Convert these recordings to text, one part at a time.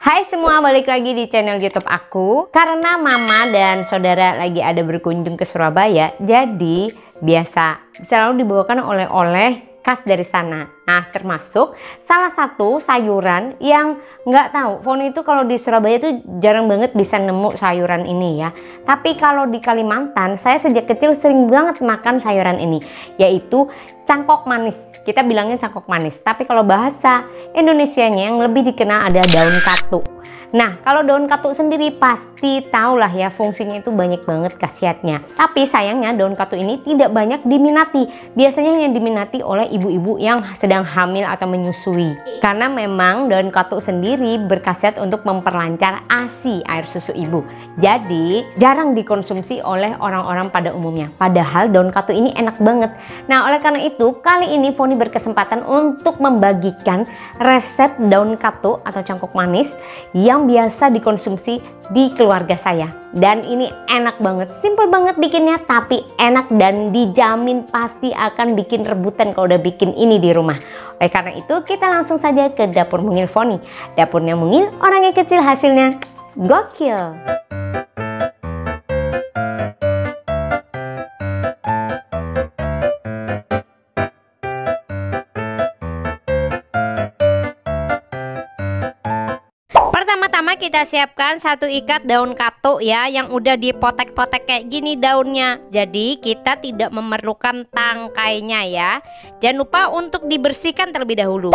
Hai semua, balik lagi di channel YouTube aku. Karena mama dan saudara lagi ada berkunjung ke Surabaya, jadi biasa selalu dibawakan oleh-oleh khas dari sana. Nah, termasuk salah satu sayuran yang nggak tahu, Foni itu kalau di Surabaya tuh jarang banget bisa nemu sayuran ini ya. Tapi kalau di Kalimantan, saya sejak kecil sering banget makan sayuran ini, yaitu cangkok manis. Kita bilangnya cangkok manis, tapi kalau bahasa Indonesianya yang lebih dikenal ada daun katu. Nah, kalau daun katu sendiri pasti tahulah ya, fungsinya itu banyak banget khasiatnya. Tapi sayangnya daun katu ini tidak banyak diminati. Biasanya yang diminati oleh ibu-ibu yang sedang hamil atau menyusui. Karena memang daun katu sendiri berkhasiat untuk memperlancar ASI, air susu ibu. Jadi jarang dikonsumsi oleh orang-orang pada umumnya. Padahal daun katu ini enak banget. Nah, oleh karena itu kali ini Foni berkesempatan untuk membagikan resep daun katu atau cangkok manis yang biasa dikonsumsi di keluarga saya. Dan ini enak banget, simple banget bikinnya, tapi enak dan dijamin pasti akan bikin rebutan kalau udah bikin ini di rumah. Oleh karena itu kita langsung saja ke dapur mungil Foni. Dapurnya mungil, orangnya kecil, hasilnya gokil. Pertama-tama kita siapkan satu ikat daun katu ya, yang udah dipotek-potek kayak gini daunnya. Jadi kita tidak memerlukan tangkainya ya. Jangan lupa untuk dibersihkan terlebih dahulu.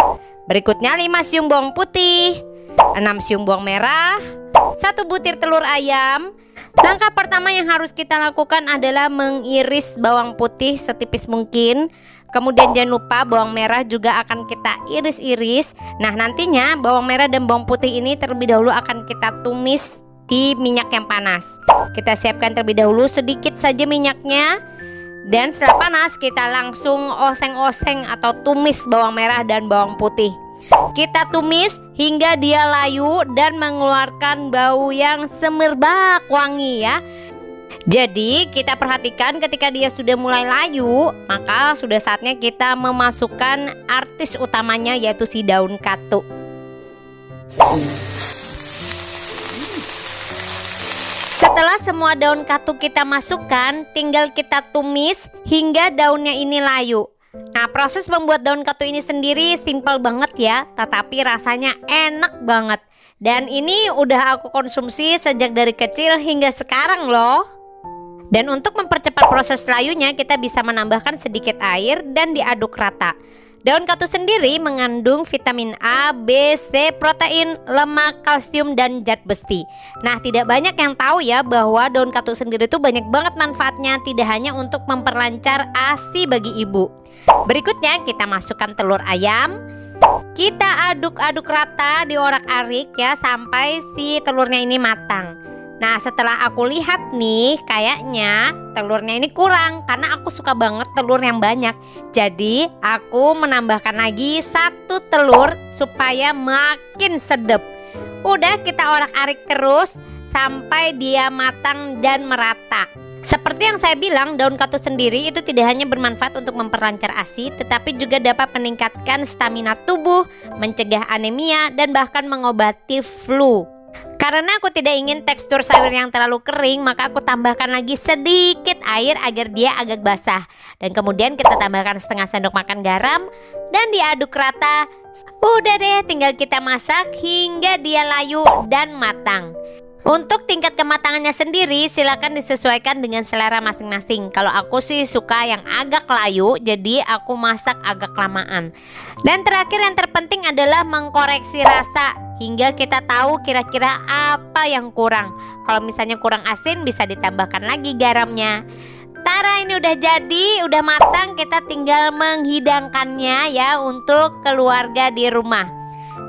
Berikutnya 5 siung bawang putih, 6 siung bawang merah, 1 butir telur ayam. Langkah pertama yang harus kita lakukan adalah mengiris bawang putih setipis mungkin. Kemudian jangan lupa bawang merah juga akan kita iris-iris. Nah, nantinya bawang merah dan bawang putih ini terlebih dahulu akan kita tumis di minyak yang panas. Kita siapkan terlebih dahulu sedikit saja minyaknya. Dan setelah panas kita langsung oseng-oseng atau tumis bawang merah dan bawang putih. Kita tumis hingga dia layu dan mengeluarkan bau yang semerbak wangi ya. Jadi kita perhatikan ketika dia sudah mulai layu, maka sudah saatnya kita memasukkan artis utamanya, yaitu si daun katu. Setelah semua daun katu kita masukkan, tinggal kita tumis hingga daunnya ini layu. Nah, proses membuat daun katu ini sendiri simple banget ya, tetapi rasanya enak banget. Dan ini udah aku konsumsi sejak dari kecil hingga sekarang loh. Dan untuk mempercepat proses layunya, kita bisa menambahkan sedikit air dan diaduk rata. Daun katu sendiri mengandung vitamin A, B, C, protein, lemak, kalsium, dan zat besi. Nah, tidak banyak yang tahu ya bahwa daun katu sendiri itu banyak banget manfaatnya, tidak hanya untuk memperlancar ASI bagi ibu. Berikutnya kita masukkan telur ayam. Kita aduk-aduk rata, diorak-arik ya sampai si telurnya ini matang. Nah, setelah aku lihat nih, kayaknya telurnya ini kurang karena aku suka banget telur yang banyak. Jadi aku menambahkan lagi 1 telur supaya makin sedap. Udah, kita orak-arik terus sampai dia matang dan merata. Seperti yang saya bilang, daun katu sendiri itu tidak hanya bermanfaat untuk memperlancar ASI, tetapi juga dapat meningkatkan stamina tubuh, mencegah anemia, dan bahkan mengobati flu. Karena aku tidak ingin tekstur sayur yang terlalu kering, maka aku tambahkan lagi sedikit air agar dia agak basah. Dan kemudian kita tambahkan setengah sendok makan garam dan diaduk rata. Udah deh, tinggal kita masak hingga dia layu dan matang. Untuk tingkat kematangannya sendiri silakan disesuaikan dengan selera masing-masing. Kalau aku sih suka yang agak layu, jadi aku masak agak lamaan. Dan terakhir yang terpenting adalah mengkoreksi rasa hingga kita tahu kira-kira apa yang kurang. Kalau misalnya kurang asin, bisa ditambahkan lagi garamnya. Tara, ini udah jadi, udah matang. Kita tinggal menghidangkannya ya untuk keluarga di rumah.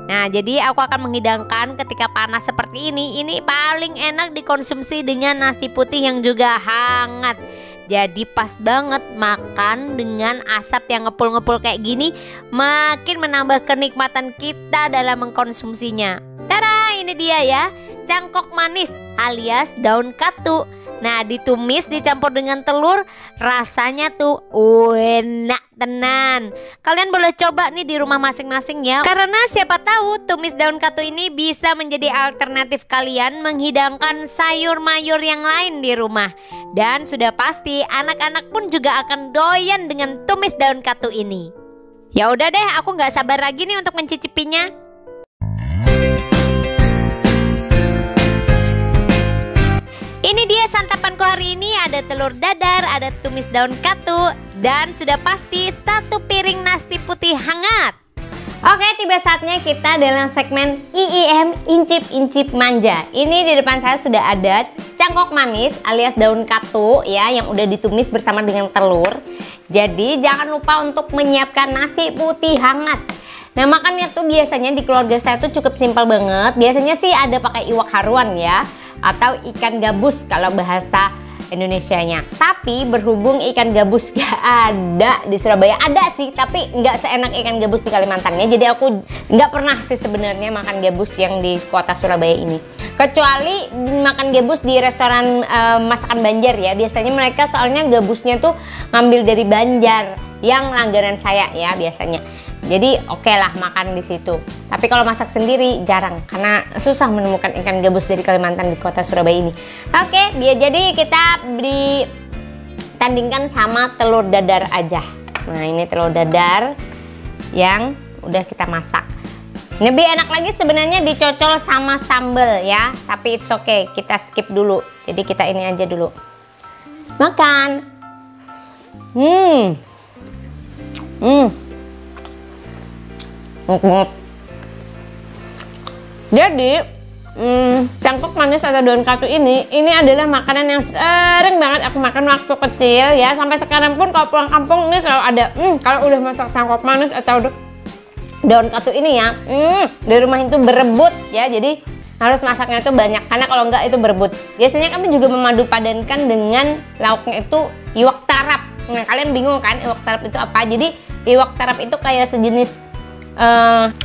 Nah, jadi aku akan menghidangkan ketika panas seperti ini. Ini paling enak dikonsumsi dengan nasi putih yang juga hangat. Jadi pas banget makan dengan asap yang ngepul-ngepul kayak gini, makin menambah kenikmatan kita dalam mengkonsumsinya. Tada, ini dia ya, cangkok manis alias daun katu. Nah, ditumis dicampur dengan telur, rasanya tuh enak tenan. Kalian boleh coba nih di rumah masing-masing ya. Karena siapa tahu tumis daun katu ini bisa menjadi alternatif kalian menghidangkan sayur mayur yang lain di rumah. Dan sudah pasti anak-anak pun juga akan doyan dengan tumis daun katu ini. Ya udah deh, aku nggak sabar lagi nih untuk mencicipinya. Ini dia santapanku hari ini, ada telur dadar, ada tumis daun katu, dan sudah pasti 1 piring nasi putih hangat. Oke, tiba saatnya kita dalam segmen IIM Incip-Incip Manja. Ini di depan saya sudah ada cangkok manis alias daun katu ya, yang udah ditumis bersama dengan telur. Jadi jangan lupa untuk menyiapkan nasi putih hangat. Nah, makannya tuh biasanya di keluarga saya tuh cukup simpel banget. Biasanya sih ada pakai iwak haruan ya, atau ikan gabus kalau bahasa Indonesianya. Tapi berhubung ikan gabus gak ada di Surabaya, ada sih tapi nggak seenak ikan gabus di Kalimantan ya. Jadi aku nggak pernah sih sebenarnya makan gabus yang di kota Surabaya ini. Kecuali makan gabus di restoran masakan Banjar ya. Biasanya mereka soalnya gabusnya tuh ngambil dari Banjar yang langganan saya ya biasanya. Jadi oke lah makan di situ. Tapi kalau masak sendiri jarang karena susah menemukan ikan gabus dari Kalimantan di kota Surabaya ini. Oke, jadi kita ditandingkan sama telur dadar aja. Nah, ini telur dadar yang udah kita masak. Lebih enak lagi sebenarnya dicocol sama sambal ya. Tapi it's okay, kita skip dulu. Jadi kita ini aja dulu. Makan. Jadi cangkok manis atau daun katu ini adalah makanan yang sering banget aku makan waktu kecil ya. Sampai sekarang pun kalau pulang kampung ini selalu ada kalau udah masak cangkok manis atau daun katu ini ya, di rumah itu berebut ya. Jadi harus masaknya itu banyak karena kalau enggak itu berebut. Biasanya kami juga memadu padankan dengan lauknya itu iwak tarap. Nah, kalian bingung kan iwak tarap itu apa? Jadi iwak tarap itu kayak sejenis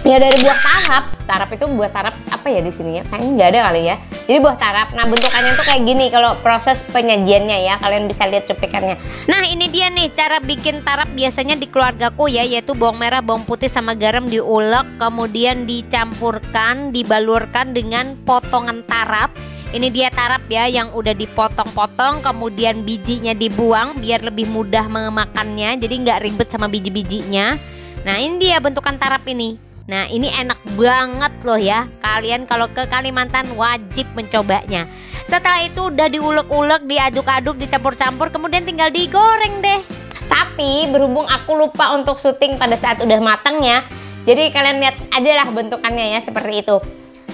ya dari buah tarap. Tarap itu buah tarap apa ya di sini ya? Kayaknya nggak ada kali ya. Jadi buah tarap. Nah, bentukannya tuh kayak gini kalau proses penyajiannya ya. Kalian bisa lihat cuplikannya. Nah, ini dia nih cara bikin tarap biasanya di keluargaku ya, yaitu bawang merah, bawang putih sama garam diulek, kemudian dicampurkan, dibalurkan dengan potongan tarap. Ini dia tarap ya yang udah dipotong-potong, kemudian bijinya dibuang biar lebih mudah memakannya. Jadi nggak ribet sama biji-bijinya. Nah, ini dia bentukan tarap ini. Nah, ini enak banget loh ya. Kalian kalau ke Kalimantan wajib mencobanya. Setelah itu udah diulek-ulek, diaduk-aduk, dicampur-campur, kemudian tinggal digoreng deh. Tapi berhubung aku lupa untuk syuting pada saat udah matang ya, jadi kalian lihat aja lah bentukannya ya seperti itu.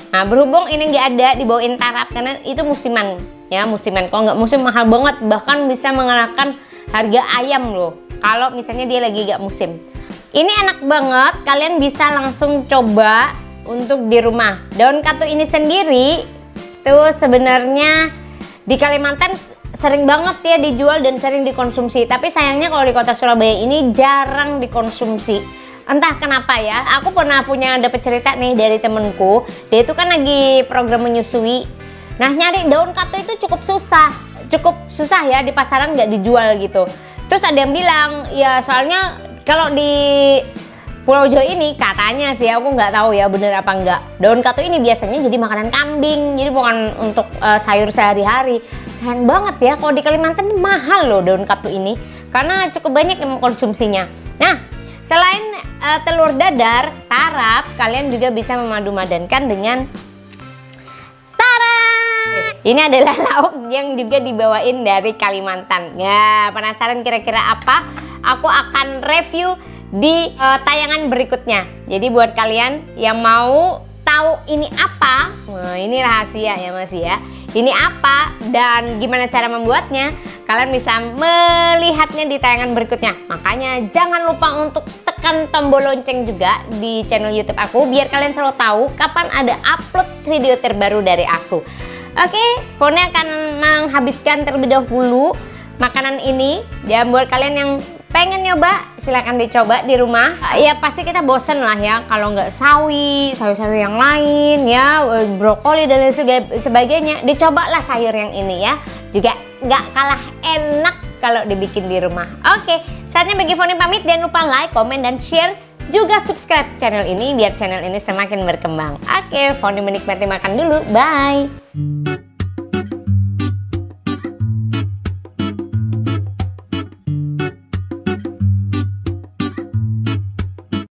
Nah, berhubung ini nggak ada dibawain tarap karena itu musiman ya, musiman. Kalau nggak musim mahal banget, bahkan bisa mengenakan harga ayam loh kalau misalnya dia lagi nggak musim. Ini enak banget, kalian bisa langsung coba untuk di rumah. Daun katu ini sendiri tuh sebenarnya di Kalimantan sering banget ya dijual dan sering dikonsumsi. Tapi sayangnya kalau di kota Surabaya ini jarang dikonsumsi. Entah kenapa ya. Aku pernah dapet cerita nih dari temenku. Dia itu kan lagi program menyusui. Nah, nyari daun katu itu cukup susah ya, di pasaran nggak dijual gitu. Terus ada yang bilang ya soalnya kalau di Pulau Jawa ini katanya sih, aku nggak tahu ya bener apa enggak, daun katu ini biasanya jadi makanan kambing, jadi bukan untuk sayur sehari-hari. Sayang banget ya kalau di Kalimantan mahal loh daun katu ini karena cukup banyak yang mengkonsumsinya. Nah, selain telur dadar, tarap, kalian juga bisa memadu-madankan dengan tarap. Ini adalah lauk yang juga dibawain dari Kalimantan. Ya, penasaran kira-kira apa? Aku akan review di tayangan berikutnya. Jadi buat kalian yang mau tahu ini apa, nah ini rahasia ya Mas ya. Ini apa dan gimana cara membuatnya, kalian bisa melihatnya di tayangan berikutnya. Makanya jangan lupa untuk tekan tombol lonceng juga di channel YouTube aku biar kalian selalu tahu kapan ada upload video terbaru dari aku. Oke, Fone akan menghabiskan terlebih dahulu makanan ini. Dan buat kalian yang pengen nyoba, silahkan dicoba di rumah. Ya pasti kita bosen lah ya kalau nggak sayur-sayur yang lain ya, brokoli dan lain sebagainya. Dicobalah sayur yang ini ya. juga nggak kalah enak kalau dibikin di rumah. Oke, saatnya bagi Foni pamit. Jangan lupa like, komen, dan share. Juga subscribe channel ini biar channel ini semakin berkembang. Oke, Foni menikmati makan dulu. Bye.